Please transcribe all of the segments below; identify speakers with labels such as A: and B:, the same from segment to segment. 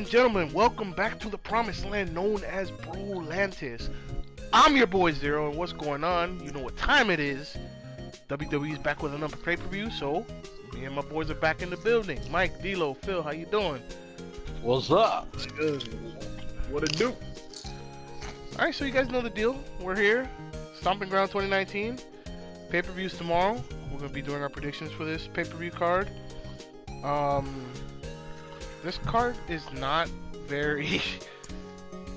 A: and gentlemen, welcome back to the promised land known as Brolantis. I'm your boy Zero, and what's going on? You know what time it is. WWE's back with another pay-per-view, so me and my boys are back in the building. Mike, D-Lo, Phil, how you doing?
B: What's up?
C: Good. What it do?
A: Alright, so you guys know the deal. We're here. Stomping Grounds 2019. Pay-per-views tomorrow. We're going to be doing our predictions for this pay-per-view card. This card is not very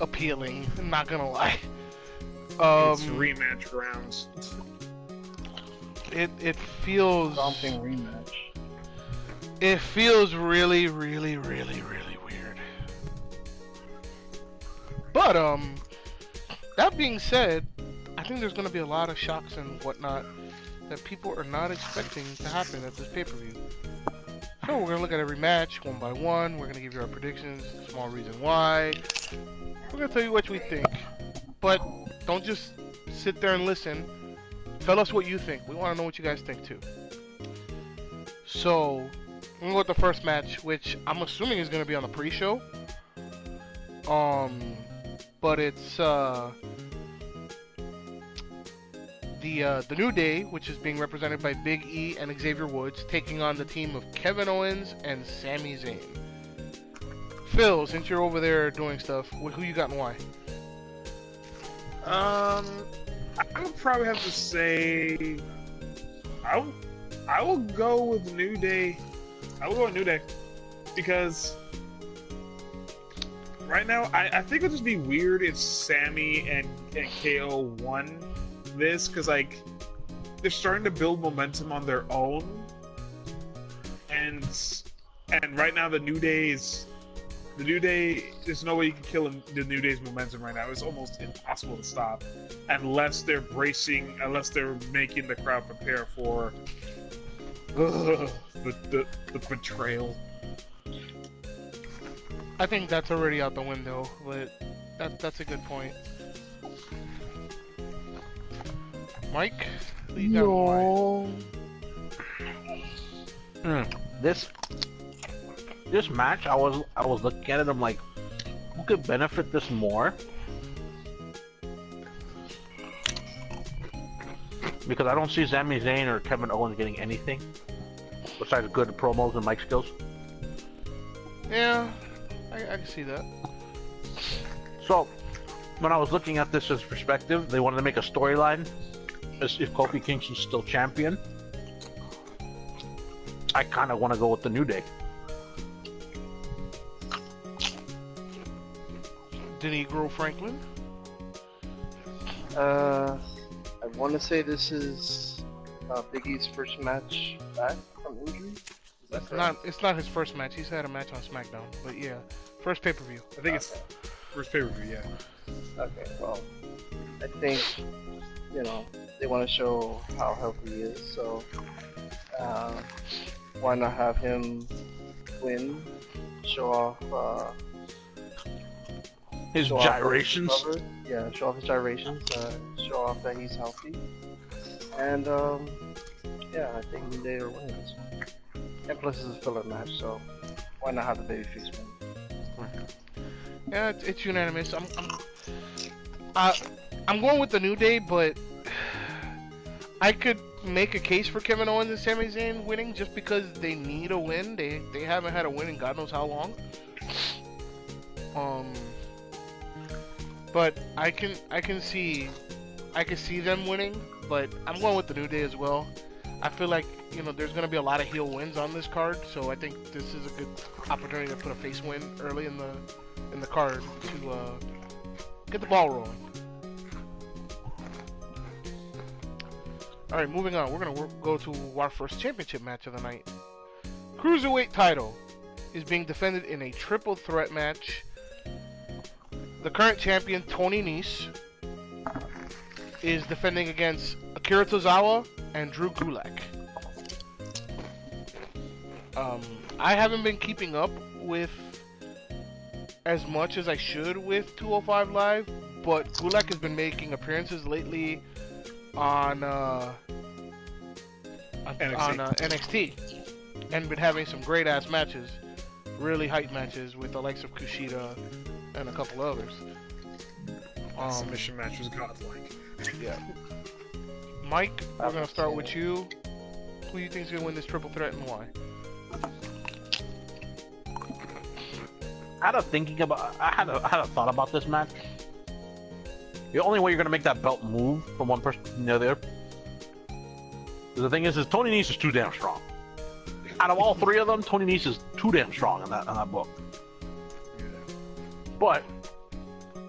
A: appealing, I'm not gonna lie.
C: It's rematch grounds.
A: It feels...
B: Something rematch.
A: It feels really weird. But, that being said, I think there's gonna be a lot of shocks and whatnot that people are not expecting to happen at this pay-per-view. So we're gonna look at every match one by one. We're gonna give you our predictions, small reason why. We're gonna tell you what we think, but don't just sit there and listen. Tell us what you think. We want to know what you guys think too. So we're gonna go with the first match, which I'm assuming is gonna be on the pre-show. But it's the New Day, which is being represented by Big E and Xavier Woods, taking on the team of Kevin Owens and Sami Zayn. Phil, since you're over there doing stuff, who you got and why?
C: I would probably have to say I will go with New Day. I will go with New Day because right now I think it'll just be weird if Sammy and KO won this, because like they're starting to build momentum on their own, and right now the New Day, there's no way you can kill the New Day's momentum right now. It's almost impossible to stop unless they're making the crowd prepare for the betrayal.
A: I think that's already out the window, but that's a good point. Mike, who you got and why?
B: This match, I was looking at it. I'm like, who could benefit this more? Because I don't see Sami Zayn or Kevin Owens getting anything besides good promos and mic skills.
A: Yeah, I can see that.
B: So, when I was looking at this as perspective, they wanted to make a storyline as if Kofi Kingston's still champion. I kind of want to go with the New Day.
A: Denigro Franklin?
D: I want to say this is Big E's first match back from injury.
A: It's not his first match. He's had a match on SmackDown, but yeah, first pay-per-view.
C: I think it's first pay-per-view, yeah.
D: Okay, well, I think they want to show how healthy he is, so why not have him win, show off
B: his gyrations.
D: Show off his gyrations, show off that he's healthy, and I think they are winning this one. And plus, it's a filler match, so why not have the babyface win?
A: Yeah, it's unanimous. I'm going with the New Day, but I could make a case for Kevin Owens and Sami Zayn winning just because they need a win. They haven't had a win in God knows how long. But I can see them winning, but I'm going with the New Day as well. I feel like there's gonna be a lot of heel wins on this card, so I think this is a good opportunity to put a face win early in the card to get the ball rolling. All right, moving on. We're gonna go to our first championship match of the night. Cruiserweight title is being defended in a triple threat match. The current champion, Tony Nese, is defending against Akira Tozawa and Drew Gulak. I haven't been keeping up with as much as I should with 205 Live, but Gulak has been making appearances lately on NXT and been having some great ass matches. really hype matches with the likes of Kushida and a couple others.
C: That submission match was godlike.
A: Yeah. Mike, we're gonna start with you. Who do you think is gonna win this triple threat and why?
B: I had a thought about this match. The only way you're gonna make that belt move from one person to the other. The thing is Tony Nese is too damn strong. Out of all three of them, Tony Nese is too damn strong in that book. But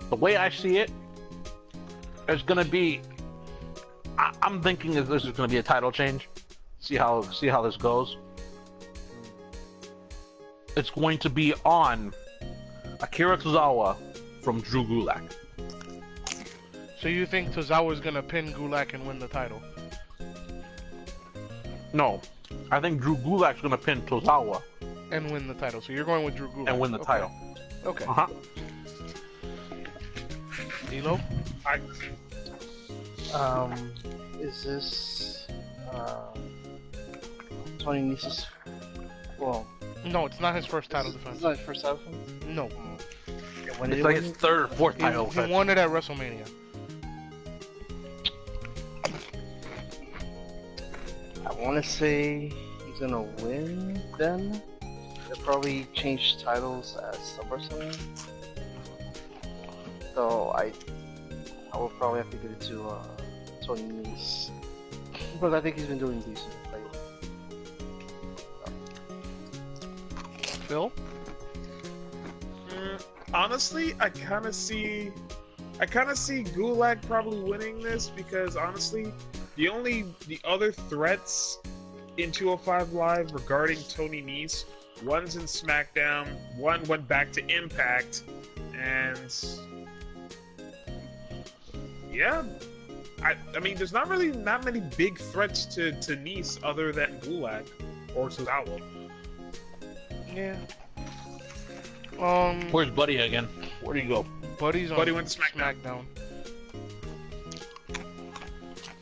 B: the way I see it, it's gonna be. I'm thinking that this is gonna be a title change. See how this goes. It's going to be on Akira Tozawa from Drew Gulak.
A: So you think Tozawa's gonna pin Gulak and win the title?
B: No, I think Drew Gulak's gonna pin Tozawa
A: and win the title. So you're going with Drew Gulak
B: and win the title.
A: Okay.
B: Uh huh.
A: Elo?
D: Is this Tony Nese's? Well,
A: No, it's not his first title defense.
D: It's not his first title defense?
A: No.
D: Yeah, when
B: It's like his third or fourth title
A: He
B: defense.
A: won it at WrestleMania.
D: I want to say he's gonna win. Then they'll probably change titles at SummerSlam. So I will probably have to give it to Tony Nese, because I think he's been doing decent lately.
A: Phil?
C: Honestly, I kind of see Gulak probably winning this because honestly, the other threats in 205 Live regarding Tony Nese, one's in SmackDown, one went back to Impact, and yeah, I mean, there's not many big threats to Nese other than Gulak or Tozawa.
A: Yeah.
B: Where's Buddy again? Where do you go?
A: Buddy went to SmackDown.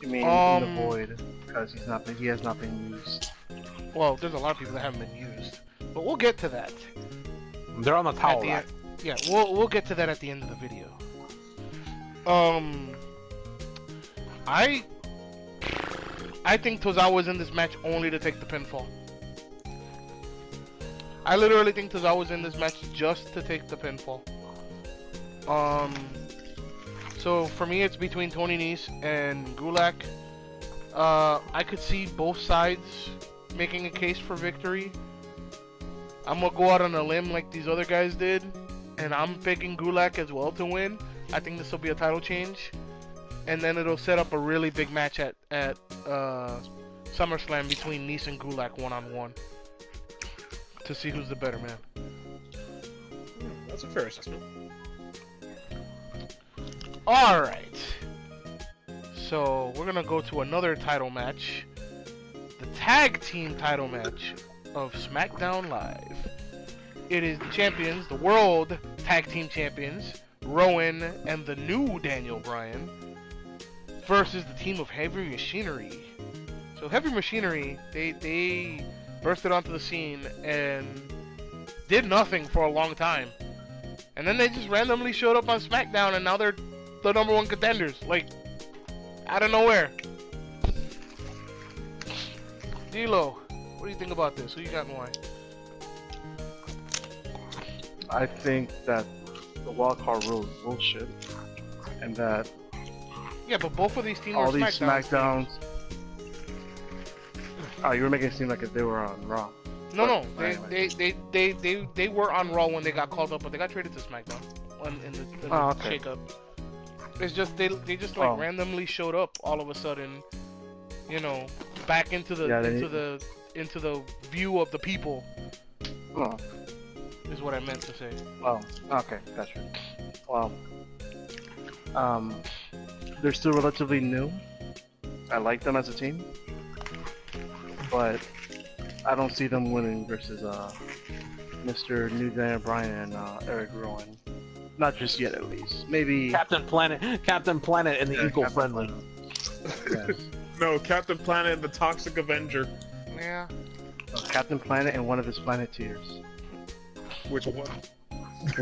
D: You mean in the void, because he has not been used.
A: Well, there's a lot of people that haven't been used, but we'll get to that.
B: They're on the towel
A: At the
B: rack.
A: end, yeah, we'll get to that at the end of the video. I think Tozawa's in this match only to take the pinfall. I literally think Tozawa's in this match just to take the pinfall. So for me, it's between Tony Nese and Gulak. I could see both sides making a case for victory. I'm gonna go out on a limb like these other guys did, and I'm picking Gulak as well to win. I think this will be a title change, and then it'll set up a really big match at SummerSlam between Nese and Gulak one-on-one to see who's the better man.
C: That's a fair assessment.
A: Alright, so we're gonna go to another title match, the tag team title match of SmackDown Live. It is the champions, the world tag team champions, Rowan and the new Daniel Bryan, versus the team of Heavy Machinery. So Heavy Machinery, they bursted onto the scene and did nothing for a long time. And then they just randomly showed up on SmackDown, and now they're the number one contenders, like, out of nowhere. D'Lo, what do you think about this? Who you got and why?
D: I think that the wild card rule is bullshit, and that
A: Yeah, but both of these teams
D: all
A: were
D: these
A: SmackDown.
D: SmackDowns. Oh, you were making it seem like if they were on Raw.
A: No,
D: But,
A: they were on Raw when they got called up, but they got traded to SmackDown in the
D: okay.
A: shake-up. It's just they just like randomly showed up all of a sudden, you know, back into the into the view of the people.
D: Oh.
A: Is what I meant to say.
D: Oh, okay, gotcha. Well, they're still relatively new. I like them as a team, but I don't see them winning versus Mr. New Daniel Bryan and Eric Rowan. Not just yet, at least. Maybe
B: Captain Planet, and the Eco-Friendly.
D: Yes.
C: No, Captain Planet and the Toxic Avenger.
A: Yeah.
D: Captain Planet and one of his Planeteers.
C: Which one?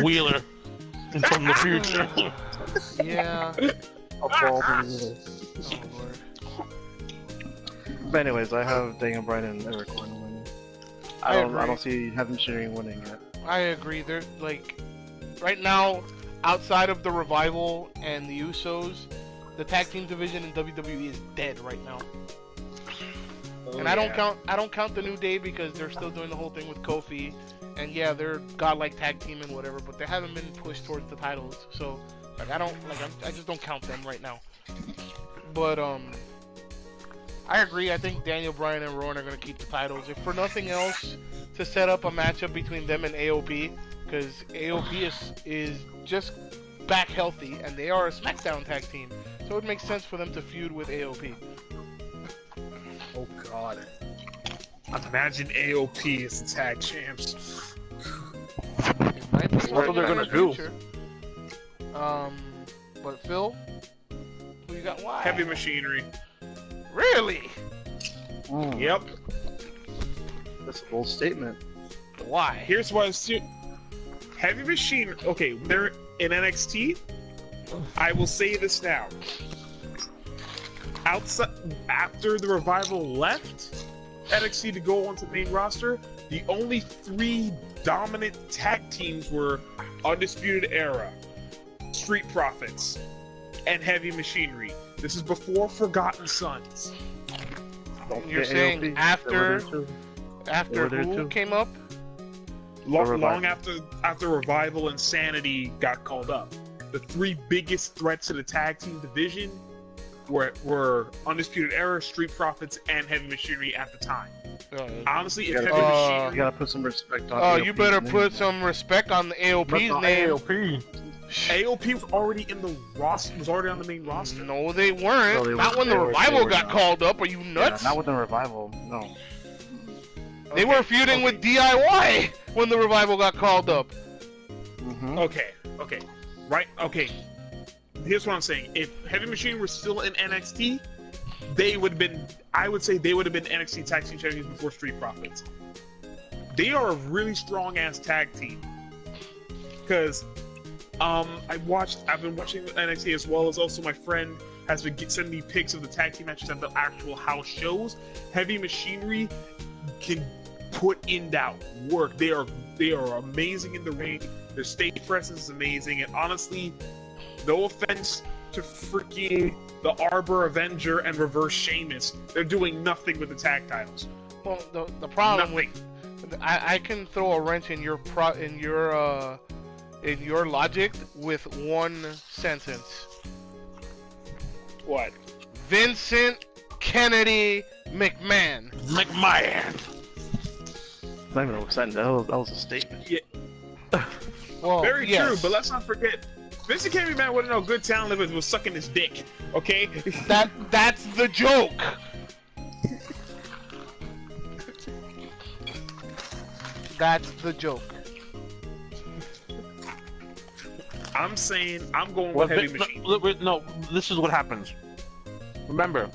B: Wheeler from the future.
A: Yeah.
D: A bald Wheeler.
A: Oh lord.
D: But anyways, I have Daniel Bryan and Eric Rowan winning.
A: I
D: I don't see Heavy Machinery winning yet.
A: I agree. They're like right now, outside of the Revival and the Usos, the tag team division in WWE is dead right now. And I don't count the New Day because they're still doing the whole thing with Kofi, and yeah, they're godlike tag team and whatever, but they haven't been pushed towards the titles. So like I just don't count them right now. But I agree. I think Daniel Bryan and Rowan are gonna keep the titles, if for nothing else, to set up a matchup between them and AOP, because AOP is just back healthy, and they are a SmackDown tag team, so it makes sense for them to feud with AOP.
C: Oh god. Imagine AOP as the tag champs.
A: It might be
B: That's what they're
A: in
B: gonna
A: the
B: do.
A: future. But Phil, who you got? Why?
C: Heavy Machinery.
A: Really?
C: Yep.
D: That's a bold statement.
A: Why?
C: Here's why Heavy Machine. Okay, they're in NXT. I will say this now. Outside, after the Revival left NXT to go onto the main roster, the only 3 dominant tag teams were Undisputed Era, Street Profits, and Heavy Machinery. This is before Forgotten Sons.
A: You're
D: forget
A: saying
D: AOP.
A: after
D: They were
A: after
D: there
A: who
D: too.
A: came up?
C: Long after Revival and Sanity got called up, the 3 biggest threats to the tag team division were Undisputed Era, Street Profits, and Heavy Machinery at the time. Honestly, if Heavy
D: You
C: Machinery,
D: gotta put some respect on.
A: Oh,
D: AOP's
A: you better
D: name.
A: put some respect on the AOP's
B: Not
A: name.
B: AOP.
C: AOP was already in the roster, was already on the main roster.
A: No, they weren't.
D: No, they
A: Not
D: weren't.
A: when the
D: They were-
A: Revival
D: they were
A: got
D: not.
A: called up. Are you
D: Yeah,
A: nuts?
D: not with the Revival. No.
A: They were feuding with DIY when the Revival got called up.
D: Mm-hmm.
C: Okay. Right, okay. Here's what I'm saying. If Heavy Machine were still in NXT, they would have been, I would say they would have been NXT Tag Team Champions before Street Profits. They are a really strong-ass tag team. Because, I've been watching NXT as well as also my friend has been sending me pics of the tag team matches at the actual house shows. Heavy Machinery can put in that work. They are amazing in the ring. Their stage presence is amazing, and honestly, no offense to freaking the Arbor Avenger and Reverse Sheamus, they're doing nothing with the tag titles.
A: Well, the problem
C: Nothing.
A: with I can throw a wrench in your logic with one sentence.
C: What?
A: Vincent Kennedy McMahon.
D: Not even a sentence. That was a statement.
A: Well,
C: Very
A: yes.
C: true, but let's not forget, Vincent Kennedy Man wouldn't know good talent if it was sucking his dick. Okay?
A: That's the joke. That's the joke.
C: I'm saying I'm going
B: Well,
C: with Heavy Machine.
B: no, this is what happens. Remember,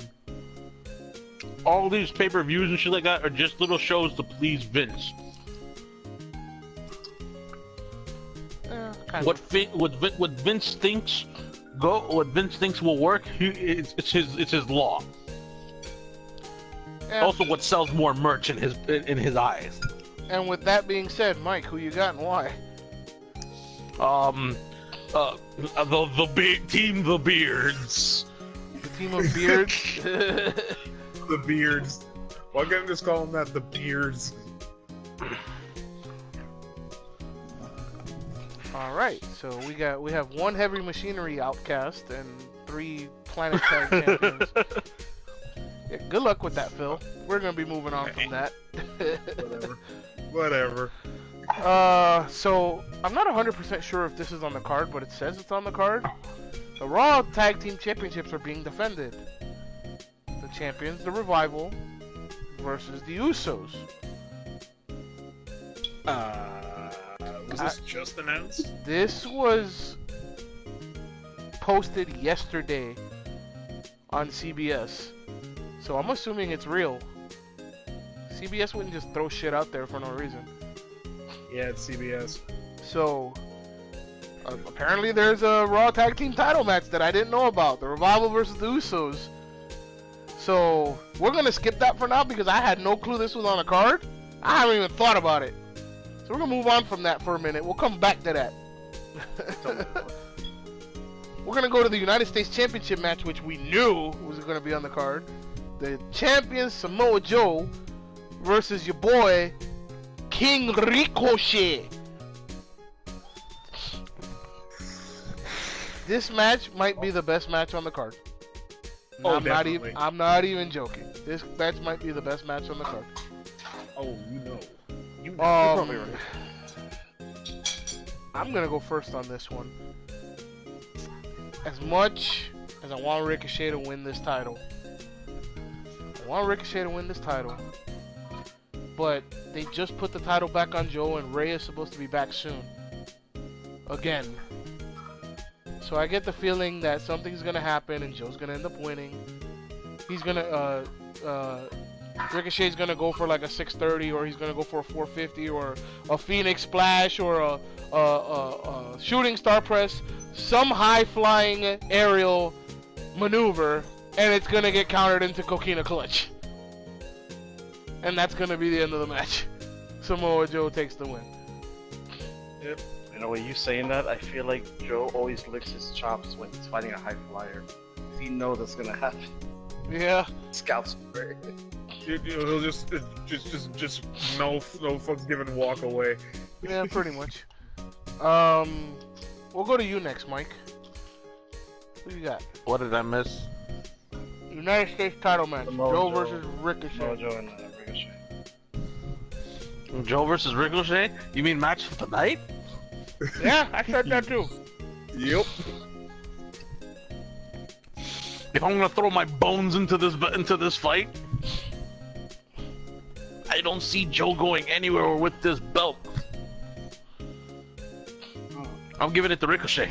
B: all these pay-per-views and shit like that are just little shows to please Vince.
A: Kind
B: What Vince thinks will work, it's his law.
A: Yeah.
B: Also, what sells more merch in his eyes.
A: And with that being said, Mike, who you got and why?
B: The big team, the Beards.
A: The team of beards.
C: The Beards. Why can't I just call them that? The Beards.
A: All right, so we have one Heavy Machinery outcast and 3 Planet Tag champions. Yeah, good luck with that, Phil. We're gonna be moving on from that.
C: Whatever.
A: So I'm not 100% sure if this is on the card, but it says it's on the card. The Raw Tag Team Championships are being defended. The champions, the Revival, versus the Usos.
C: Was this just announced?
A: This was posted yesterday on CBS, so I'm assuming it's real. CBS wouldn't just throw shit out there for no reason.
C: Yeah, it's CBS.
A: So, apparently there's a Raw Tag Team title match that I didn't know about. The Revival versus the Usos. So, we're going to skip that for now because I had no clue this was on a card. I haven't even thought about it. So we're going to move on from that for a minute. We'll come back to that. We're going to go to the United States Championship match, which we knew was going to be on the card. The champion Samoa Joe versus your boy, King Ricochet. This match might be the best match on the card.
C: Oh,
A: I'm not even joking. This match might be the best match on the card.
C: Oh, you know.
D: You're probably right.
A: I'm gonna go first on this one. As much as I want Ricochet to win this title, but they just put the title back on Joe, and Rey is supposed to be back soon. Again. So I get the feeling that something's gonna happen and Joe's gonna end up winning. He's gonna, Ricochet's gonna go for like a 630, or he's gonna go for a 450, or a Phoenix Splash, or a shooting star press, some high-flying aerial maneuver, and it's gonna get countered into Coquina Clutch. And that's gonna be the end of the match. Samoa Joe takes the win.
C: Yep.
D: You know, when you saying that, I feel like Joe always licks his chops when he's fighting a high flyer. He knows that's gonna happen.
A: Yeah.
D: Scouts spray.
C: He'll just no fucks given, walk away.
A: Yeah, pretty much. We'll go to you next, Mike. Who you got?
B: What did I miss?
A: United States title match. Joe versus Ricochet.
D: Mojo and Ricochet.
B: Joe versus Ricochet? You mean match of the night?
A: Yeah, I said that too.
C: Yep.
B: If I'm gonna throw my bones into this fight, I don't see Joe going anywhere with this belt. I'm giving it to Ricochet.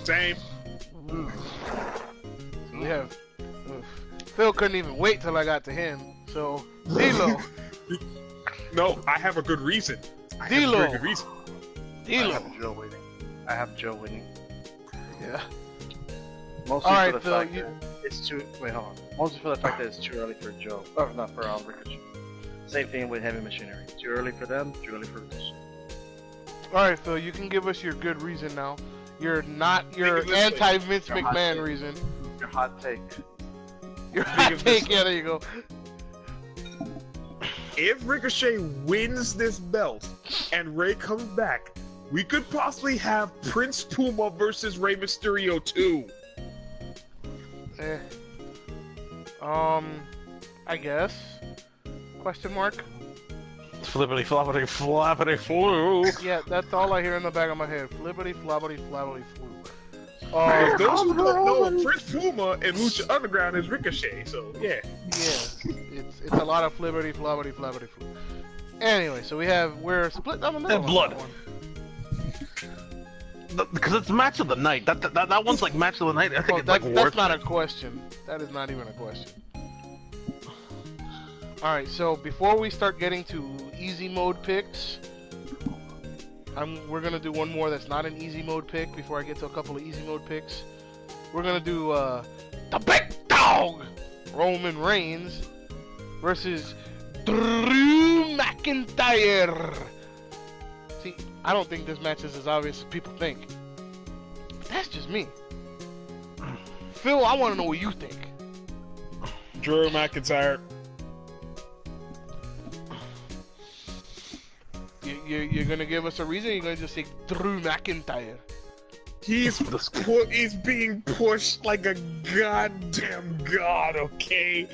C: Same.
A: We have Phil couldn't even wait till I got to him. So D'Lo.
C: No, I have a good reason.
A: D'Lo.
C: Good reason.
A: D'Lo.
D: I have Joe winning.
A: Yeah.
D: Mostly
A: All right,
D: for the
A: Phil,
D: fact that it's too. Wait, hold on. Mostly for the fact that it's too early for Joe. Oh, not for Ricochet. Same thing with Heavy Machinery. Too early for them. Too early for Ricochet.
A: All right, Phil, you can give us your good reason now. You're not your
C: Think of it this way.
A: anti-Vince
D: Your hot
A: McMahon
D: take.
A: reason.
D: Your hot take.
A: Your
C: Think
A: hot
C: of this
A: take. Yeah, there you go.
C: If Ricochet wins this belt and Rey comes back, we could possibly have Prince Puma versus Rey Mysterio 2.
A: I guess. Question mark?
B: Flippity floppity flappity flu.
A: Yeah, that's all I hear in the back of my head. Flippity floppity flappity flu.
C: For those who don't know, Prince Puma and Lucha Underground is Ricochet, so yeah.
A: Yeah, it's a lot of flippity floppity flappity flu. Anyway, so we're split down the middle.
B: And blood.
A: On that one.
B: Because it's match of the night. That one's like match of the night. I think
A: Well,
B: it's like
A: that's
B: worth
A: not
B: it.
A: a question. That is not even a question. Alright, so before we start getting to easy mode picks, we're going to do one more that's not an easy mode pick before I get to a couple of easy mode picks. We're going to do the big dog, Roman Reigns, versus Drew McIntyre. See, I don't think this match is as obvious as people think. But that's just me. Phil, I want to know what you think.
C: Drew McIntyre.
A: You're gonna give us a reason? You're gonna just say Drew McIntyre?
C: He's being pushed like a goddamn god, okay?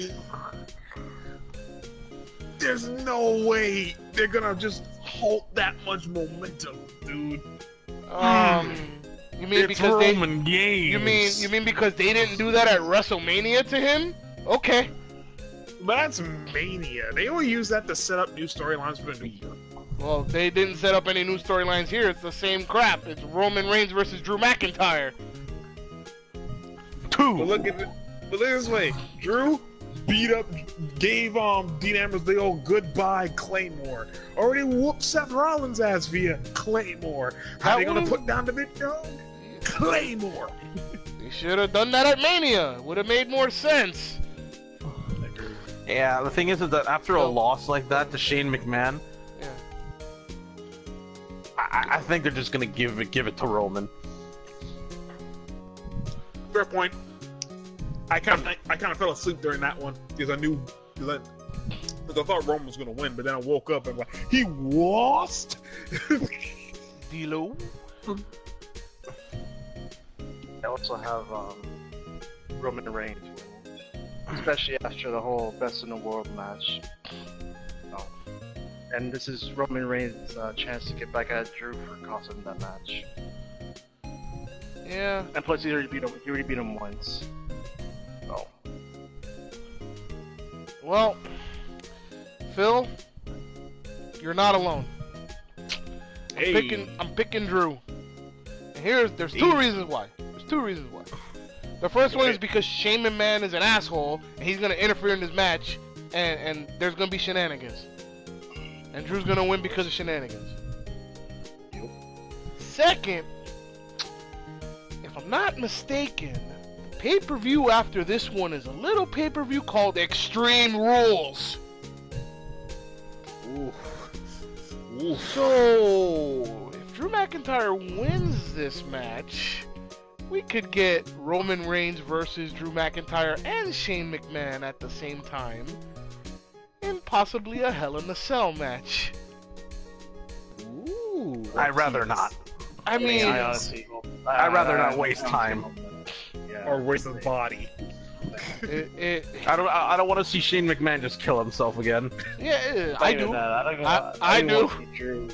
C: There's no way they're gonna just halt that much momentum, dude.
A: You mean
B: It's
A: because
B: Roman games.
A: you mean because they didn't do that at WrestleMania to him? Okay.
C: But that's Mania. They only use that to set up new storylines for the new year.
A: Well, they didn't set up any new storylines here. It's the same crap. It's Roman Reigns versus Drew McIntyre.
C: But look at it this way. Drew, beat up, gave Dean Ambrose the old goodbye Claymore. Already whooped Seth Rollins' ass via Claymore. How
A: That
C: they gonna
A: would've-
C: put down the big dog? Claymore.
A: They should have done that at Mania. Would have made more sense.
B: Yeah, the thing is that after a
A: So-
B: loss like that to Shane McMahon,
A: Yeah.
B: I think they're just gonna give it to Roman.
C: Fair point. I kind of fell asleep during that one because I knew because I thought Roman was gonna win, but then I woke up and like he lost.
A: D-Lo.
D: I also have Roman Reigns winning, especially after the whole Best in the World match. And this is Roman Reigns' chance to get back at Drew for costing that match.
A: Yeah.
D: And plus, he already beat him. He already beat him once. So
A: Well, Phil, you're not alone.
C: Hey.
A: I'm picking Drew. And there's two reasons why. The first one is because Shane McMahon is an asshole and he's gonna interfere in this match, and there's gonna be shenanigans. And Drew's gonna win because of shenanigans.
C: Yep.
A: Second, if I'm not mistaken, the pay-per-view after this one is a little pay-per-view called Extreme Rules.
C: Ooh. Ooh.
A: So, if Drew McIntyre wins this match, we could get Roman Reigns versus Drew McIntyre and Shane McMahon at the same time, and possibly a Hell in a Cell match.
C: Ooh.
B: I'd rather not.
A: I mean,
D: I honestly,
B: I'd rather not waste time.
D: Yeah.
C: Or waste of body.
B: I don't want to see Shane McMahon just kill himself again.
A: yeah, I do. I do.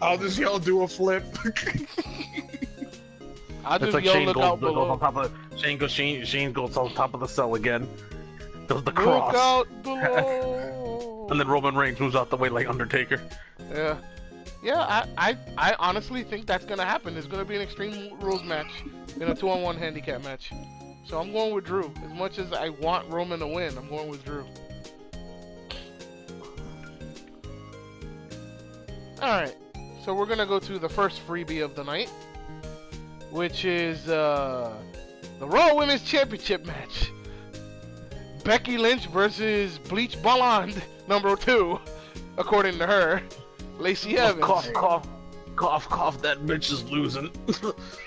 C: I'll just yell, do a flip.
A: I
B: It's
A: just
B: like
A: yell,
B: Shane
A: look
B: goes
A: out
B: on
A: below.
B: top of Shane goes on top of the cell again. Does the
A: Look
B: cross,
A: out below.
B: and then Roman Reigns moves out the way like Undertaker.
A: Yeah. Yeah, I honestly think that's gonna happen. There's gonna be an Extreme Rules match in a 2-on-1 handicap match. So I'm going with Drew. As much as I want Roman to win, I'm going with Drew. Alright, so we're gonna go to the first freebie of the night, which is the Raw Women's Championship match. Becky Lynch versus Bleach Blonde #2, according to her. Lacey Evans.
B: Cough, cough, cough, cough. That bitch is losing.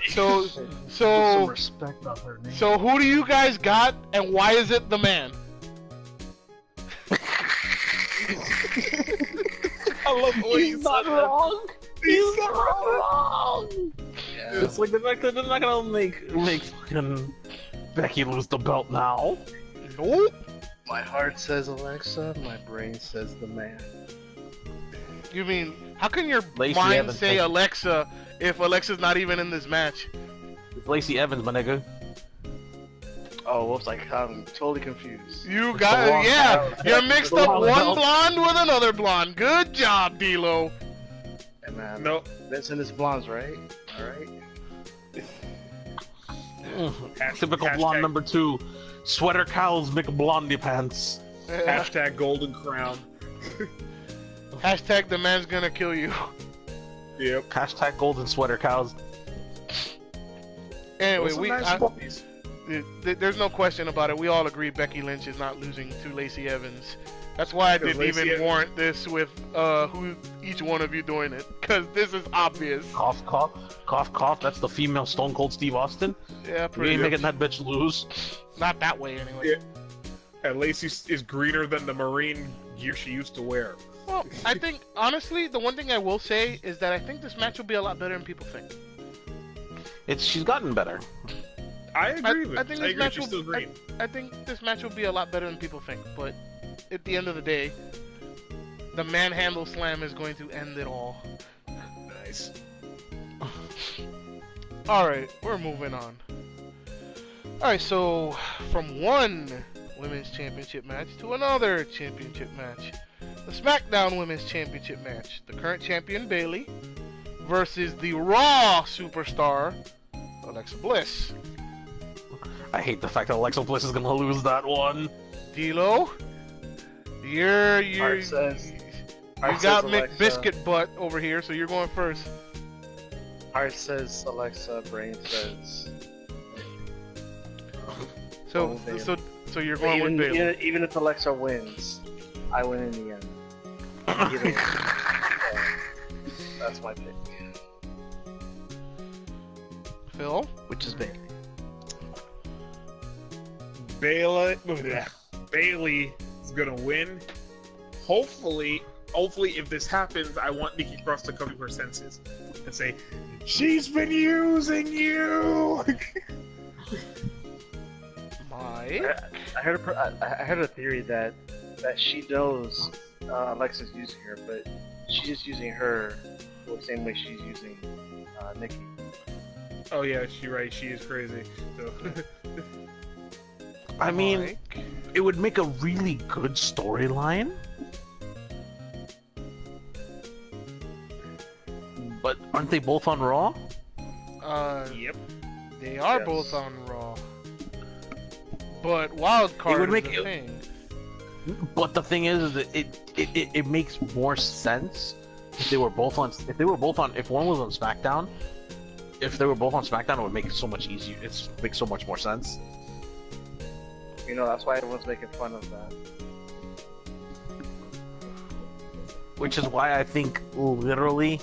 A: So,
D: Some respect on her name.
A: so who do you guys got, and why is it the man?
C: I love the way you said that.
B: wrong.
C: He's not
B: wrong.
D: Yeah.
B: It's like they're not gonna make fucking Becky lose the belt now.
A: Nope.
D: My heart says Alexa, my brain says the man.
A: You mean, how can your
B: Lacey
A: mind
B: Evans,
A: say
B: thank you.
A: Alexa if Alexa's not even in this match?
B: It's Lacey Evans, my nigga.
D: Oh, whoops, I'm totally confused.
A: You
B: It's
A: got
B: the wrong
A: it, yeah.
B: belt.
A: You mixed
B: the
A: up
B: wrong
A: one
B: belt.
A: blonde with another blonde. Good job, D-Lo.
D: Hey, man.
C: No.
D: Vincent is blondes, right? Alright.
B: Typical blonde #2. Sweater cows make blondie pants.
C: Hashtag golden crown.
A: Hashtag the man's gonna kill you.
C: Yep.
B: Hashtag golden sweater cows.
A: Anyway,
C: Those are nice puppies.
A: there's no question about it. We all agree Becky Lynch is not losing to Lacey Evans. That's why I didn't
C: Lacey
A: even
C: Evans-
A: warrant this with who each one of you doing it, because this is obvious.
B: Cough, cough, cough, cough. That's the female Stone Cold Steve Austin.
A: Yeah,
B: We
A: pretty
B: ain't
A: much.
B: making that bitch lose.
A: Not that way, anyway.
C: Yeah. And Lacey is greener than the marine gear she used to wear.
A: Well, I think, honestly, the one thing I will say is that I think this match will be a lot better than people think.
B: She's gotten better.
C: I agree with
A: I think
C: I
A: this
C: agree
A: match
C: she's
A: will,
C: still green.
A: I think this match will be a lot better than people think, but at the end of the day, the manhandle slam is going to end it all.
C: Nice.
A: Alright, we're moving on. Alright, so from one women's championship match to another championship match. The SmackDown Women's Championship match. The current champion, Bayley, versus the Raw superstar, Alexa Bliss.
B: I hate the fact that Alexa Bliss is gonna lose that one.
A: D-Lo, you're
D: Art says-
A: you
D: Art
A: got
D: says Alexa-
A: McBiscuit butt over here, so you're going first.
D: Heart says Alexa, brain says.
A: So
D: Bailey.
A: so you're going with Bailey.
D: Even if Alexa wins, I win in the end. Either way. So, that's my pick.
A: Phil?
D: Which is Bailey.
C: Bailey is gonna win. Hopefully, if this happens, I want Nikki Cross to come to her senses and say, "She's been using you."
A: Mike?
D: I heard a theory that she knows Alexa's using her, but she's just using her the same way she's using Nikki.
C: Oh yeah, she's right. She is crazy. So.
B: I mean,
A: Mike?
B: it would make a really good storyline. But aren't they both on Raw?
C: Yep.
A: They are
D: Yes.
A: both on Raw. But wild card
B: would
A: is
B: make
A: the
B: it-
A: thing.
B: But the thing is that it makes more sense if they were both on. If one was on SmackDown, if they were both on SmackDown, it would make it so much easier. It makes so much more sense.
D: You know, that's why everyone's making fun of that.
B: Which is why I think, literally,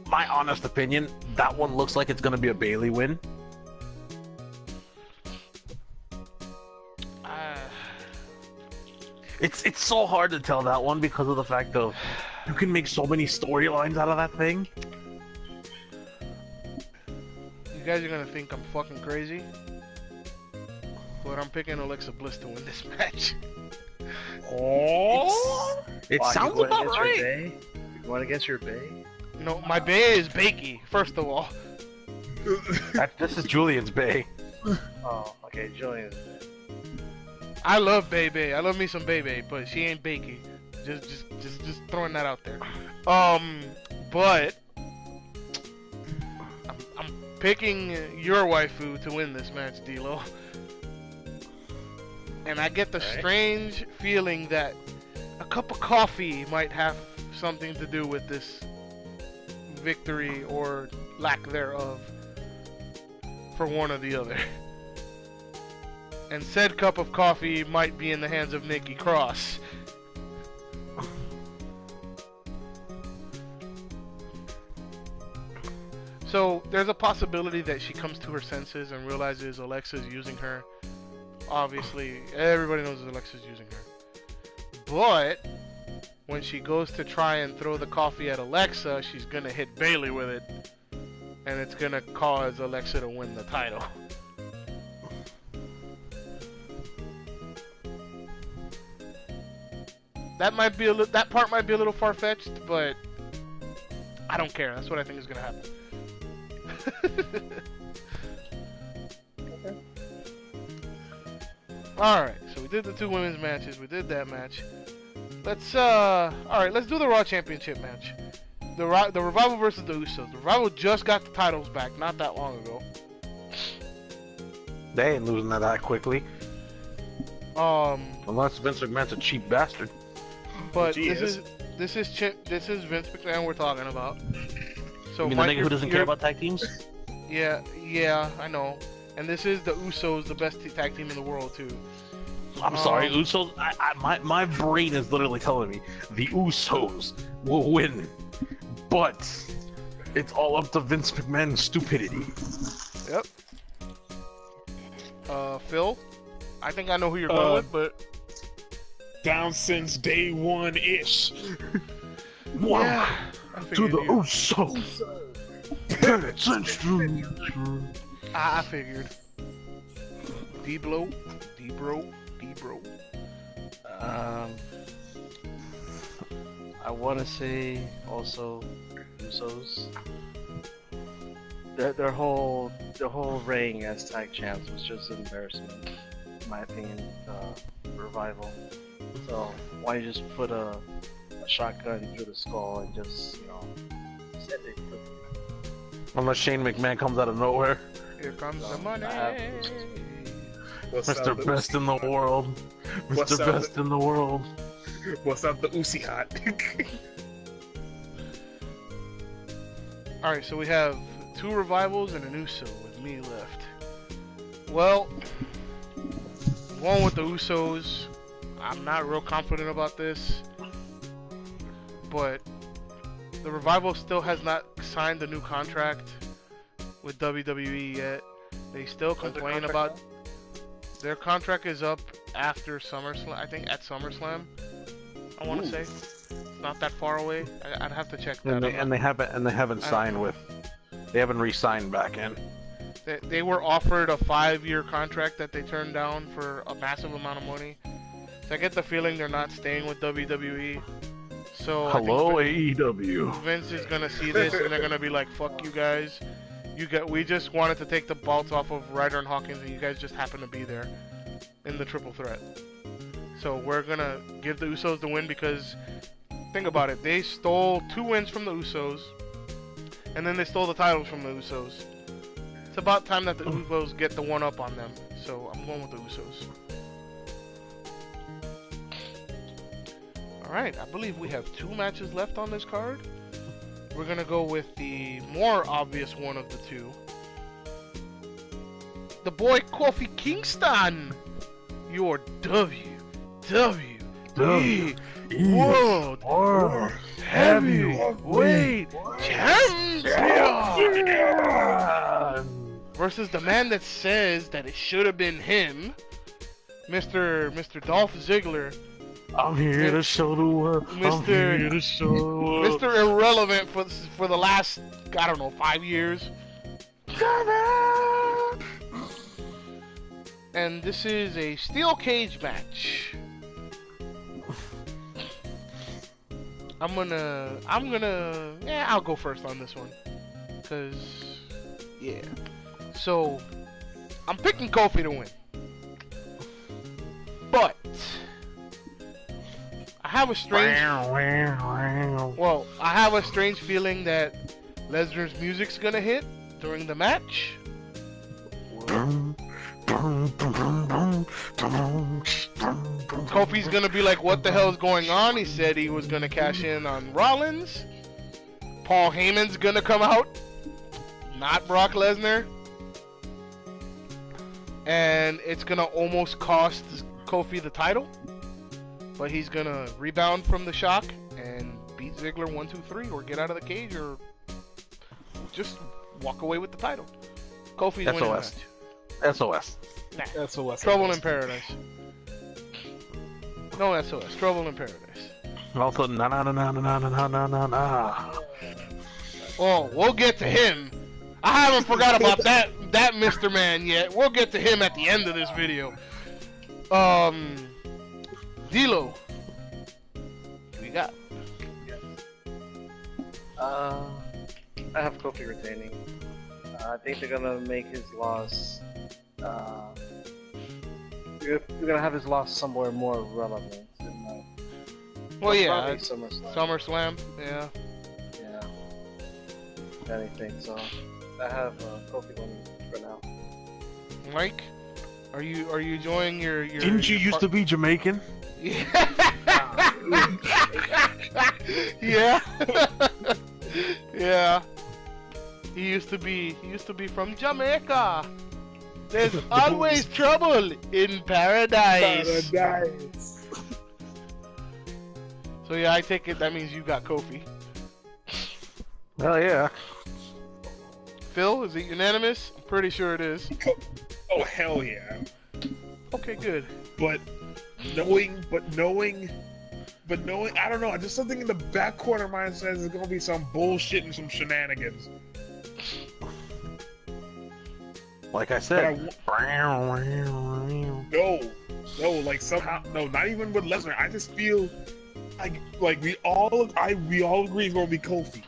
B: my honest opinion, that one looks like it's gonna be a Bailey win. It's so hard to tell that one because of the fact of you can make so many storylines out of that thing.
A: You guys are gonna think I'm fucking crazy. But I'm picking Alexa Bliss to win this match.
C: Oh.
B: It
D: Wow,
B: sounds
D: you going
B: about
D: against
B: right.
D: Your bae? You going against your bae?
A: No, my bae is Bakey, first of all.
B: This is Julian's Bay.
D: Oh, okay, Julian.
A: I love Bae. I love me some Bae, but she ain't Bakey. Just throwing that out there. But I'm picking your waifu to win this match, D-Lo. And I get the strange feeling that a cup of coffee might have something to do with this victory or lack thereof for one or the other. And said cup of coffee might be in the hands of Nikki Cross. So there's a possibility that she comes to her senses and realizes Alexa's using her. Obviously, everybody knows Alexa's using her. But when she goes to try and throw the coffee at Alexa, she's gonna hit Bailey with it. And it's gonna cause Alexa to win the title. That might be that part might be a little far-fetched, but I don't care. That's what I think is gonna happen. Alright, so we did the two women's matches, we did that match. Let's alright, let's do the Raw Championship match. The Revival versus the Usos. The Revival just got the titles back not that long ago.
B: They ain't losing that quickly. Unless Vince McMahon's a cheap bastard.
A: But
C: Which he
A: this is Vince McMahon we're talking about. So
B: You mean
A: Mike,
B: the nigga who doesn't care about tag teams?
A: Yeah, I know. And this is the Usos, the best tag team in the world too.
B: I'm sorry, Usos. My brain is literally telling me the Usos will win, but it's all up to Vince McMahon's stupidity.
A: Yep. Phil, I think I know who you're going with, but
C: Down since day one ish.
B: Wow.
A: yeah, I
B: To
A: figured
B: the
A: you-
B: Usos. Century.
A: I figured. D-Bro.
D: I want to say also Usos. Their whole reign as tag champs was just an embarrassment, in my opinion. Revival. So why don't you just put a shotgun through the skull and just send it quickly.
B: Unless Shane McMahon comes out of nowhere.
A: Here comes the
D: I
A: money.
D: have
C: What's
B: Mr.
C: up, the
B: Best in the
C: Uzi
B: world.
C: What's
B: Mr.
C: up,
B: Best in the world.
C: Hot? What's up, the Uzi Hot?
A: Alright, so we have 2 revivals and an Uso with me left. Well, one with the Usos. I'm not real confident about this, but the revival still has not signed a new contract with WWE yet. They still complain about their contract is up after SummerSlam. I think at SummerSlam. I want to say it's not that far away. I'd have to check that.
B: And they haven't signed with. They haven't re-signed back in.
A: They were offered a 5-year contract that they turned down for a massive amount of money. So I get the feeling they're not staying with WWE. So
B: Hello, AEW.
A: Vince is gonna see this and they're gonna be like, "Fuck you guys! We just wanted to take the belts off of Ryder and Hawkins, and you guys just happen to be there in the triple threat. So we're gonna give the Usos the win because think about it, they stole 2 wins from the Usos, and then they stole the titles from the Usos. It's about time that the Usos get the one up on them. So I'm going with the Usos. Alright, I believe we have 2 matches left on this card. We're gonna go with the more obvious one of the 2. The boy Kofi Kingston! Your WWE World Heavyweight Champion! Versus the man that says that it should have been him, Mr. Dolph Ziggler.
B: I'm here to show the world. I'm here to show the world.
A: Mr. Irrelevant for the last, I don't know, 5 years. And this is a steel cage match. I'll go first on this one. Cause, yeah. So, I'm picking Kofi to win. But, I have a strange feeling that Lesnar's music's gonna hit during the match. Kofi's gonna be like, what the hell is going on? He said he was gonna cash in on Rollins. Paul Heyman's gonna come out, not Brock Lesnar. And it's gonna almost cost Kofi the title. But he's gonna rebound from the shock and beat Ziggler 1, 2, 3, or get out of the cage, or just walk away with the title. Kofi's winning the match.
B: SOS.
A: Nah.
C: SOS.
A: Trouble in Paradise. No SOS. Trouble in Paradise.
B: Also, na.
A: Oh, we'll get to him. I haven't forgot about that Mr. Man yet. We'll get to him at the end of this video. D'Lo. What we got?
D: I have Kofi retaining. I think they're gonna make his loss. You're gonna have his loss somewhere more relevant than
A: Well, yeah,
D: probably SummerSlam.
A: SummerSlam. Yeah.
D: Yeah. If anything, so I have Kofi winning for now.
A: Mike, are you enjoying your?
B: Didn't you used to be Jamaican?
A: Yeah. Yeah. Yeah. He used to be from Jamaica. There's always trouble in paradise. So yeah, I take it that means you got Kofi.
B: Hell yeah.
A: Phil, is it unanimous? I'm pretty sure it is.
C: Oh hell yeah!
A: Okay, good.
C: But knowing, I don't know. Just something in the back corner of mine says there's gonna be some bullshit and some shenanigans.
B: Like I said.
C: No, like somehow, no, not even with Lesnar. I just feel like we all agree it's gonna be Kofi,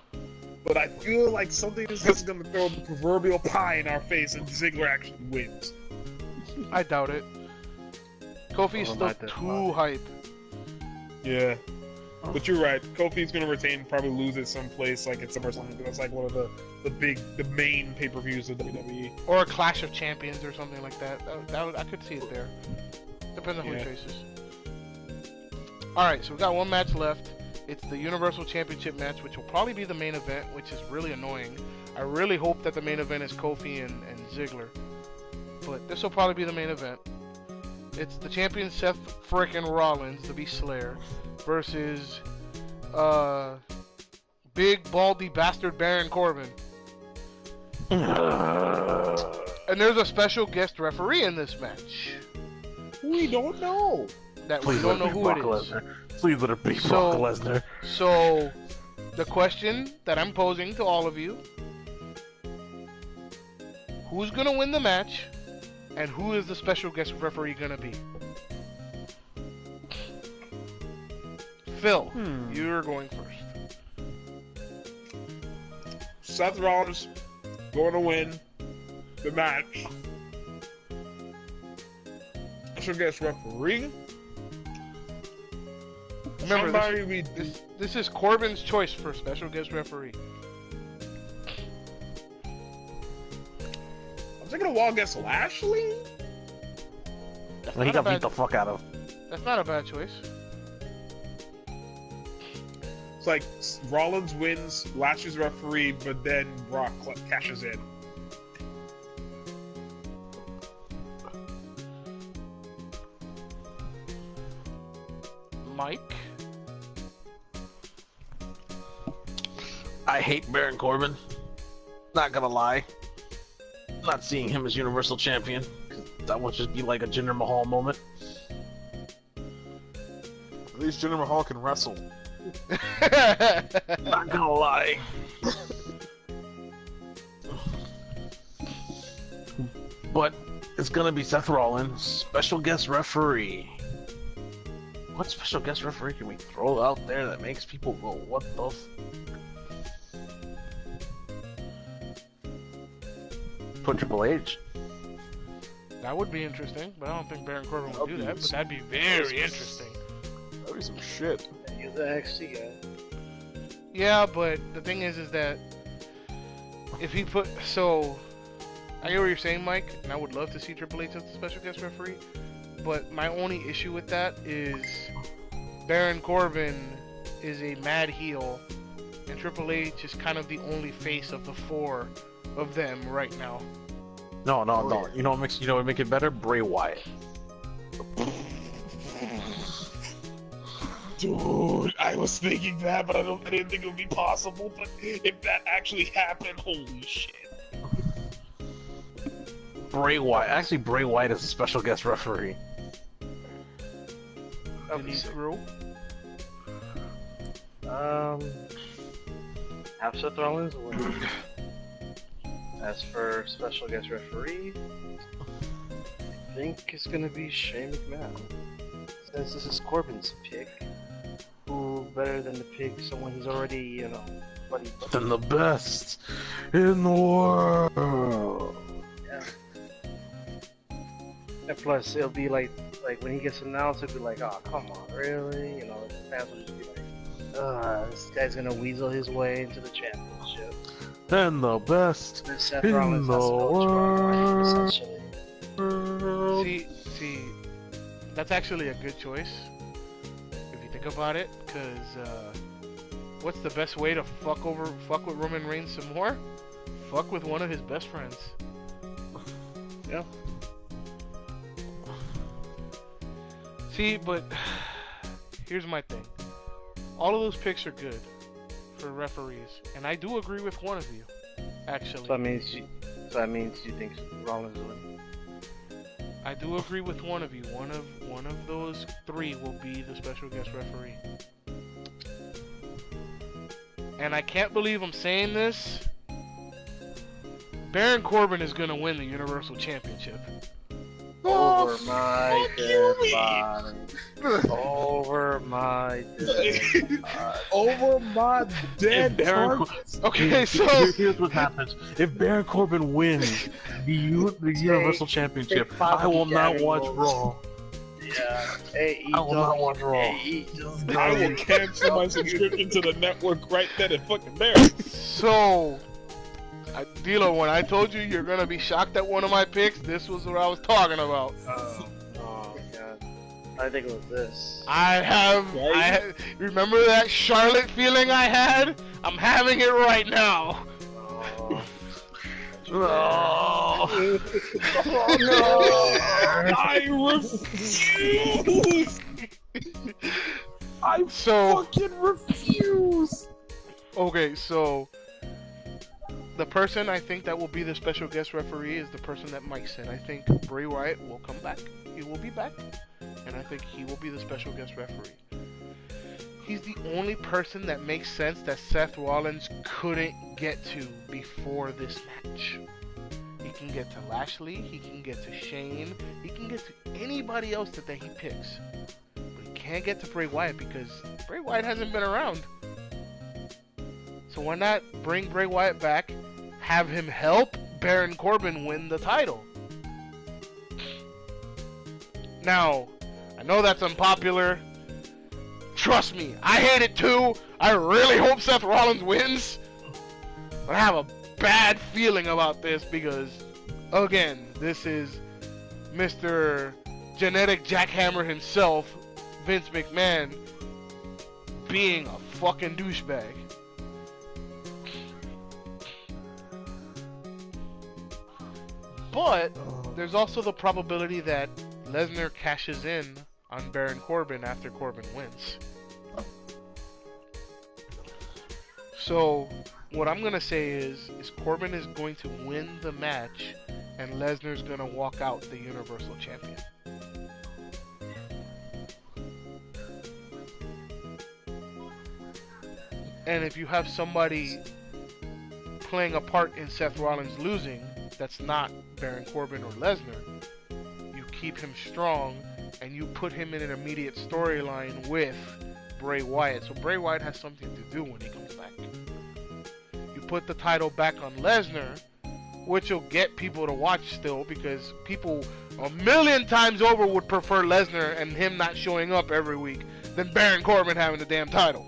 C: but I feel like something is just gonna throw the proverbial pie in our face and Ziggler actually wins.
A: I doubt it. Kofi is still too hype.
C: Yeah. But you're right. Kofi's gonna retain, probably lose it someplace like at SummerSlam. That's like one of the main pay-per-views of WWE.
A: Or a Clash of Champions or something like that. I could see it there. Depends on who he faces. Alright, so we got one match left. It's the Universal Championship match, which will probably be the main event, which is really annoying. I really hope that the main event is Kofi and Ziggler. But this will probably be the main event. It's the champion Seth frickin' Rollins, the Beast Slayer, versus big baldy bastard Baron Corbin. And there's a special guest referee in this match.
C: We don't know.
A: That we don't know who it is.
B: Please let it be Brock Lesnar.
A: So, the question that I'm posing to all of you: who's gonna win the match, and who is the special guest referee gonna be? Phil, you're going first.
C: Seth Rollins going to win the match. Special guest referee.
A: Remember, this is Corbin's choice for special guest referee.
C: I'm thinking of Wall guest Lashley.
B: He got beat the fuck out of.
A: That's not a bad choice.
C: It's like Rollins wins, Lashley's referee, but then Brock cashes in.
A: Mike?
B: I hate Baron Corbin. Not gonna lie. Not seeing him as Universal Champion. That would just be like a Jinder Mahal moment.
C: At least Jinder Mahal can wrestle.
B: Not gonna lie. But it's gonna be Seth Rollins, special guest referee. What special guest referee can we throw out there that makes people go, what the f... Put Triple H.
A: That would be interesting, but I don't think Baron Corbin would do that, but that'd be very interesting.
C: That'd be some shit.
D: You're the NXT guy.
A: Yeah, but the thing is that if he put... So, I get what you're saying, Mike, and I would love to see Triple H as the special guest referee, but my only issue with that is Baron Corbin is a mad heel, and Triple H is kind of the only face of the four of them right now.
B: No. You know what would make it better? Bray Wyatt.
C: Dude, I was thinking that, but I didn't think it would be possible. But if that actually happened, holy shit!
B: Bray Wyatt. Actually, Bray Wyatt is a special guest referee.
A: Denise Rule?
D: Have Seth Rollins win. As for special guest referee, I think it's gonna be Shane McMahon. Since this is Corbin's pick, who better than to pick someone he's already, you know, buddy.
B: Than the best in the world.
D: Yeah. And plus, it'll be like when he gets announced, it'll be like, oh, come on, really? You know, the fans will just be like, this guy's gonna weasel his way into the championship.
B: And the best
D: Seth
B: in
D: Rollins
B: the
D: has to go
B: world.
D: essentially.
A: See, that's actually a good choice, if you think about it, because, what's the best way to fuck with Roman Reigns some more? Fuck with one of his best friends. Yeah. See, but, here's my thing. All of those picks are good for referees, and I do agree with one of you, actually.
D: So that means you think Rollins will win.
A: I do agree with one of you. One of those three will be the special guest referee. And I can't believe I'm saying this. Baron Corbin is gonna win the Universal Championship.
D: Over my dead body. Over my dead body.
C: Over my dead carcass.
A: Okay, so
B: here's what happens. If Baron Corbin wins the Universal Championship, I will not watch Raw.
D: Yeah. AE
B: I will not watch Raw.
D: AE just
C: I will cancel my subscription to the network right then and fucking there.
A: So, Dilo, when I told you you're gonna be shocked at one of my picks, this was what I was talking about.
D: Oh god. I think it was this.
A: Remember that Charlotte feeling I had? I'm having it right now.
D: Oh.
B: Oh.
C: Oh no! I refuse! I fucking refuse!
A: Okay, so the person I think that will be the special guest referee is the person that Mike said. I think Bray Wyatt will come back. He will be back. And I think he will be the special guest referee. He's the only person that makes sense that Seth Rollins couldn't get to before this match. He can get to Lashley, he can get to Shane, he can get to anybody else that he picks. But he can't get to Bray Wyatt because Bray Wyatt hasn't been around. So why not bring Bray Wyatt back, have him help Baron Corbin win the title? Now, I know that's unpopular. Trust me, I hate it too. I really hope Seth Rollins wins. But I have a bad feeling about this because, again, this is Mr. Genetic Jackhammer himself, Vince McMahon, being a fucking douchebag. But there's also the probability that Lesnar cashes in on Baron Corbin after Corbin wins. So, what I'm going to say is Corbin is going to win the match and Lesnar's going to walk out the Universal Champion. And if you have somebody playing a part in Seth Rollins losing that's not Baron Corbin or Lesnar, you keep him strong and you put him in an immediate storyline with Bray Wyatt. So Bray Wyatt has something to do when he comes back. You put the title back on Lesnar, which will get people to watch still because people a million times over would prefer Lesnar and him not showing up every week than Baron Corbin having the damn title.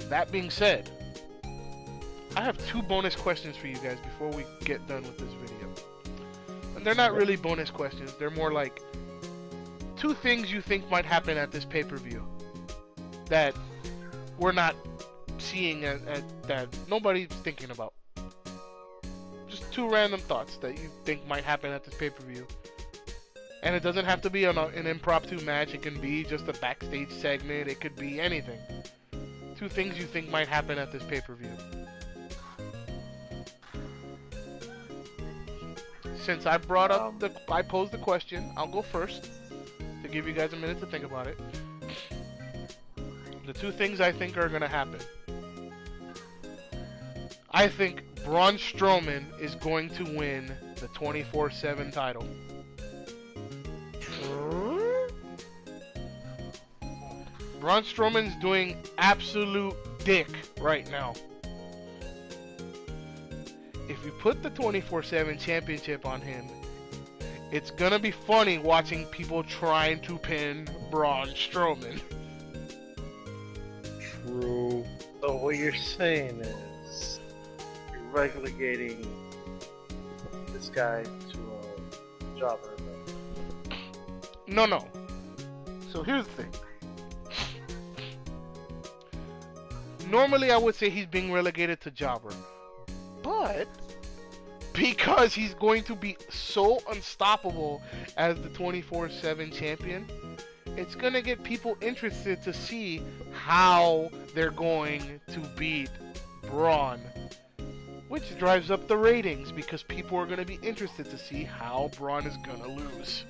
A: That being said, I have two bonus questions for you guys before we get done with this video. And they're not really bonus questions, they're more like two things you think might happen at this pay-per-view that we're not seeing, that nobody's thinking about. Just two random thoughts that you think might happen at this pay-per-view. And it doesn't have to be an impromptu match, it can be just a backstage segment, it could be anything. Two things you think might happen at this pay-per-view. Since I brought up I posed the question, I'll go first to give you guys a minute to think about it. The two things I think are gonna happen. I think Braun Strowman is going to win the 24/7 title. Braun Strowman's doing absolute dick right now. If you put the 24/7 championship on him, it's gonna be funny watching people trying to pin Braun Strowman.
C: True.
D: So what you're saying is you're relegating this guy to a jobber.
A: No. So here's the thing. Normally I would say he's being relegated to jobber. But because he's going to be so unstoppable as the 24/7 champion, it's going to get people interested to see how they're going to beat Braun, which drives up the ratings because people are going to be interested to see how Braun is going to lose.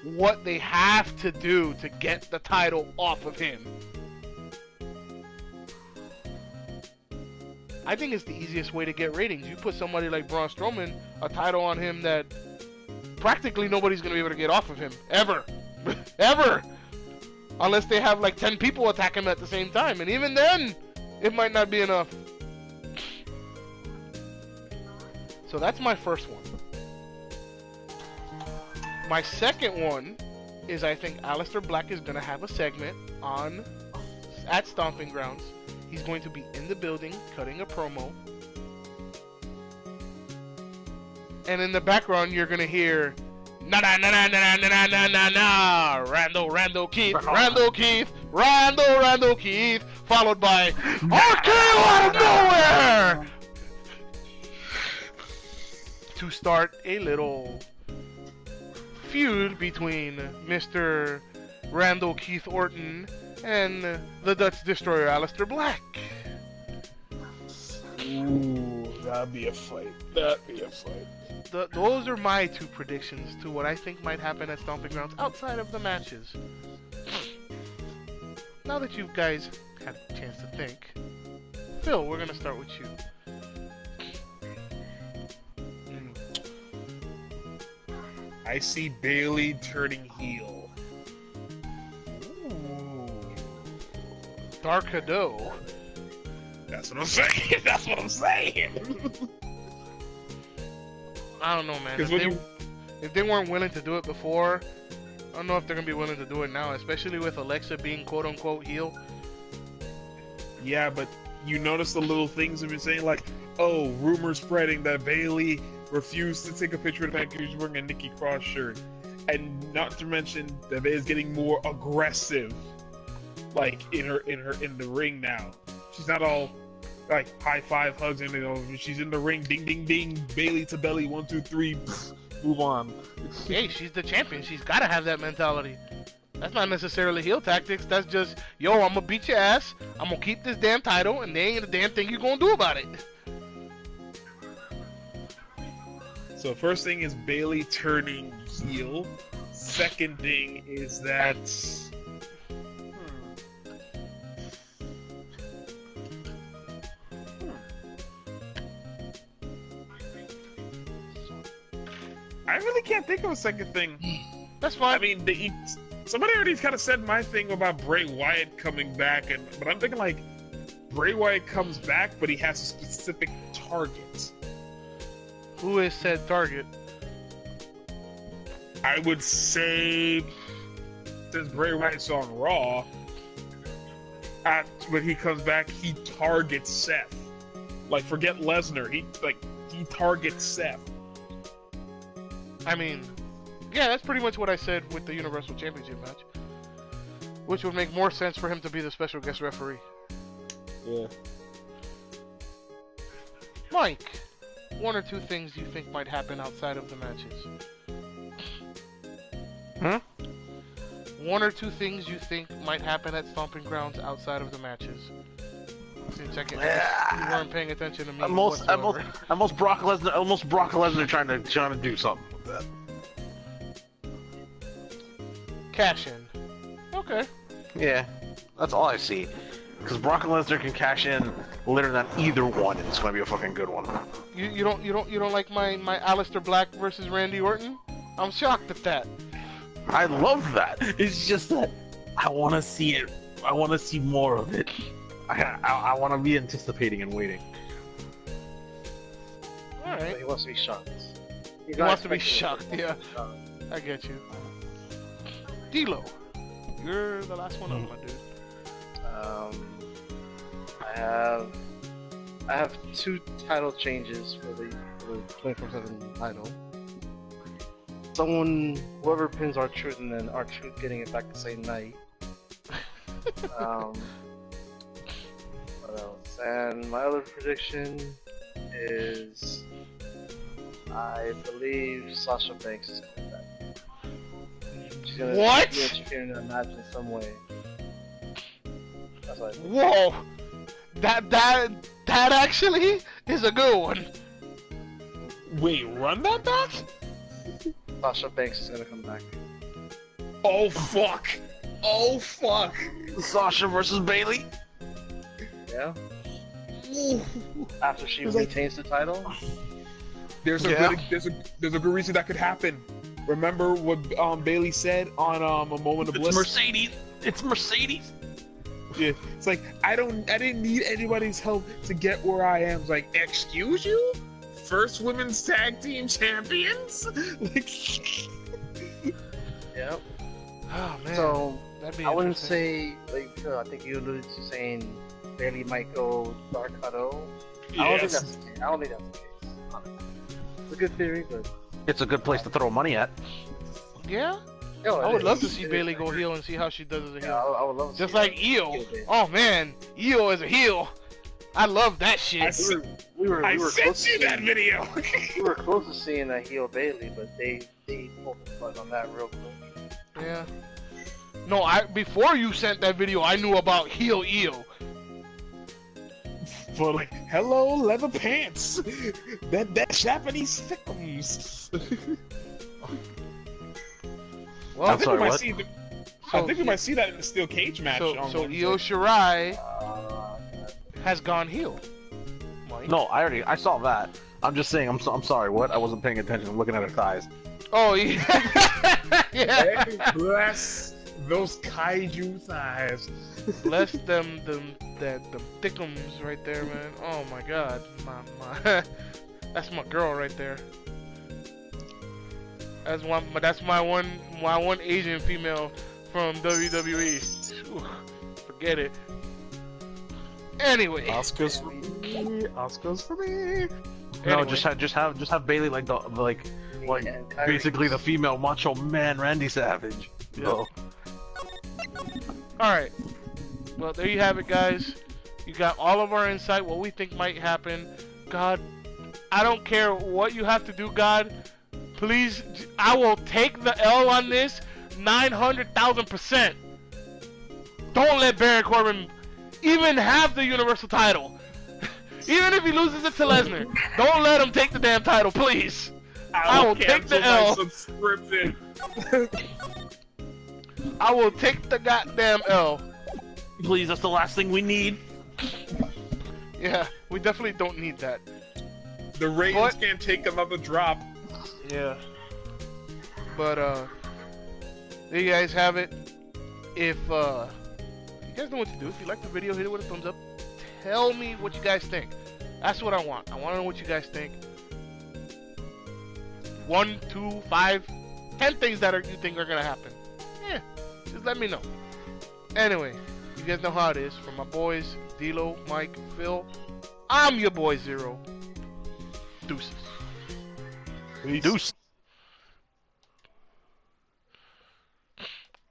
A: What they have to do to get the title off of him. I think it's the easiest way to get ratings. You put somebody like Braun Strowman, a title on him that practically nobody's going to be able to get off of him. Ever. Ever. Unless they have like 10 people attack him at the same time. And even then, it might not be enough. So that's my first one. My second one is I think Aleister Black is going to have a segment at Stomping Grounds. He's going to be in the building cutting a promo. And in the background you're going to hear na na na na na na na na na Randall Keith, Randall Keith, followed by RKO out of nowhere to start a little feud between Mr. Randall Keith Orton and the Dutch Destroyer Aleister Black.
C: Ooh, that'd be a fight.
A: Those are my two predictions to what I think might happen at Stomping Grounds outside of the matches. Now that you guys had a chance to think, Phil, we're gonna start with you.
C: I see Bailey turning heel.
A: Ooh. Dark Hado.
C: That's what I'm saying. That's what I'm saying.
A: I don't know, man.
C: Because
A: If they weren't willing to do it before, I don't know if they're gonna be willing to do it now, especially with Alexa being quote unquote heel.
C: Yeah, but you notice the little things I've been saying, like, oh, rumors spreading that Bailey refused to take a picture with the fact she's wearing a Nikki Cross shirt, and not to mention that Bailey's getting more aggressive, like in the ring now. She's not all like high five hugs and she's in the ring, ding ding ding, Bailey to belly, 1 2 3, move on.
A: Hey, she's the champion. She's gotta have that mentality. That's not necessarily heel tactics. That's just, yo, I'm gonna beat your ass. I'm gonna keep this damn title, and there ain't a damn thing you gonna do about it.
C: So first thing is Bailey turning heel. Second thing is that I really can't think of a second thing.
A: That's fine.
C: I mean, somebody already kind of said my thing about Bray Wyatt coming back, but I'm thinking like Bray Wyatt comes back, but he has a specific target.
A: Who is said target?
C: I would say, since Bray Wyatt's on Raw, when he comes back, he targets Seth. Like, forget Lesnar, he targets Seth.
A: I mean, yeah, that's pretty much what I said with the Universal Championship match. Which would make more sense for him to be the special guest referee.
C: Yeah.
A: Mike, one or two things you think might happen outside of the matches?
B: Huh?
A: One or two things you think might happen at Stomping Grounds outside of the matches? Since you weren't paying attention to me.
B: Almost Brock Lesnar trying to do something with that.
A: Cash in. Okay.
B: Yeah, that's all I see. Because Brock Lesnar can cash in literally on either one, and it's going to be a fucking good one.
A: You don't like my Aleister Black versus Randy Orton? I'm shocked at that.
B: I love that. It's just that I want to see it. I want to see more of it. I want to be anticipating and waiting.
A: All right.
D: He wants to be shocked.
A: He wants to be shocked. Yeah, I get you. D-Lo, you're the last one up, my dude.
D: I have two title changes for the 24/7 title. Whoever pins R-Truth, and then R-Truth getting it back the same night. What else? And my other prediction is, I believe Sasha Banks is coming back. She's gonna
A: What?
D: be interfering in a match in some way. That's what I think.
A: Whoa! That actually is a good one.
C: Wait, run that back?
D: Sasha Banks is gonna come back.
C: Oh fuck! Oh fuck!
B: Sasha versus Bailey.
D: Yeah. After she retains the title.
C: There's a good reason that could happen. Remember what Bailey said on A Moment of Bliss?
B: It's Mercedes.
C: Yeah, it's like I didn't need anybody's help to get where I am. It's like, excuse you? first women's tag team champions. Like,
D: Yep.
A: Oh man.
D: So
A: That'd be
D: I wouldn't
A: interesting.
D: say like I think you alluded to saying Bailey might go Darkado. I don't think
C: yes.
D: that's the case. I don't think that's the case. Honestly. It's a good theory, but
B: It's a good place to throw money at.
A: Yeah.
D: yo,
A: I
D: it
A: would
D: is.
A: love to see
D: It is.
A: Bailey go heel and see how she does as a
D: Yeah,
A: heel.
D: I would love to
A: Just
D: see
A: like
D: that.
A: Io.
D: Heel
A: Oh man, Io as a heel. I love that shit.
D: We were
C: I
D: close
C: sent
D: to
C: you that
D: seeing-
C: video.
D: We were close to seeing a heel Bailey, but they pulled the plug on that real quick.
A: Yeah. No, before you sent that video, I knew about heel Io.
C: For like, hello, leather pants. That Japanese films.
A: Well,
C: I think
B: sorry,
C: we might
B: what?
C: see.
A: So-
C: I think we might see that in the steel cage match.
A: so
C: on
A: so
C: Wednesday.
A: Io Shirai
D: God.
A: has gone heel. Mike?
B: No, I saw that. I'm just saying. I'm sorry. What? I wasn't paying attention. I'm looking at her thighs.
A: Oh yeah. Yeah.
C: Hey, bless those kaiju thighs.
A: Bless them thickums right there, man. Oh my god, my that's my girl right there. That's my one Asian female from WWE. Whew, forget it. Anyway,
C: Oscars for me. Oscars for me.
B: No,
A: Anyway.
B: just have Bailey like like
D: And Kyrie.
B: basically the female macho man Randy Savage.
A: Yep.
B: So,
A: all right. Well, there you have it, guys. You got all of our insight, what we think might happen. God, I don't care what you have to do, God. Please, I will take the L on this 900,000%. Don't let Baron Corbin even have the Universal title. Even if he loses it to Lesnar, don't let him take the damn title, please. I will take the
C: cancel my
A: L.
C: subscription.
A: I will take the goddamn L.
B: please, that's the last thing we need.
A: Yeah, we definitely don't need that.
C: The ratings
A: What?
C: can't take another drop.
A: Yeah. But there you guys have it. If you guys know what to do. If you like the video, hit it with a thumbs up. Tell me what you guys think. That's what I want. I want to know what you guys think. 1, 2, 5, 10 things that you think are gonna happen. Yeah, just let me know. Anyway, you guys know how it is. For my boys, D'Lo, Mike, Phil, I'm your boy Zero. Deuces.
C: Peace.
B: Deuce.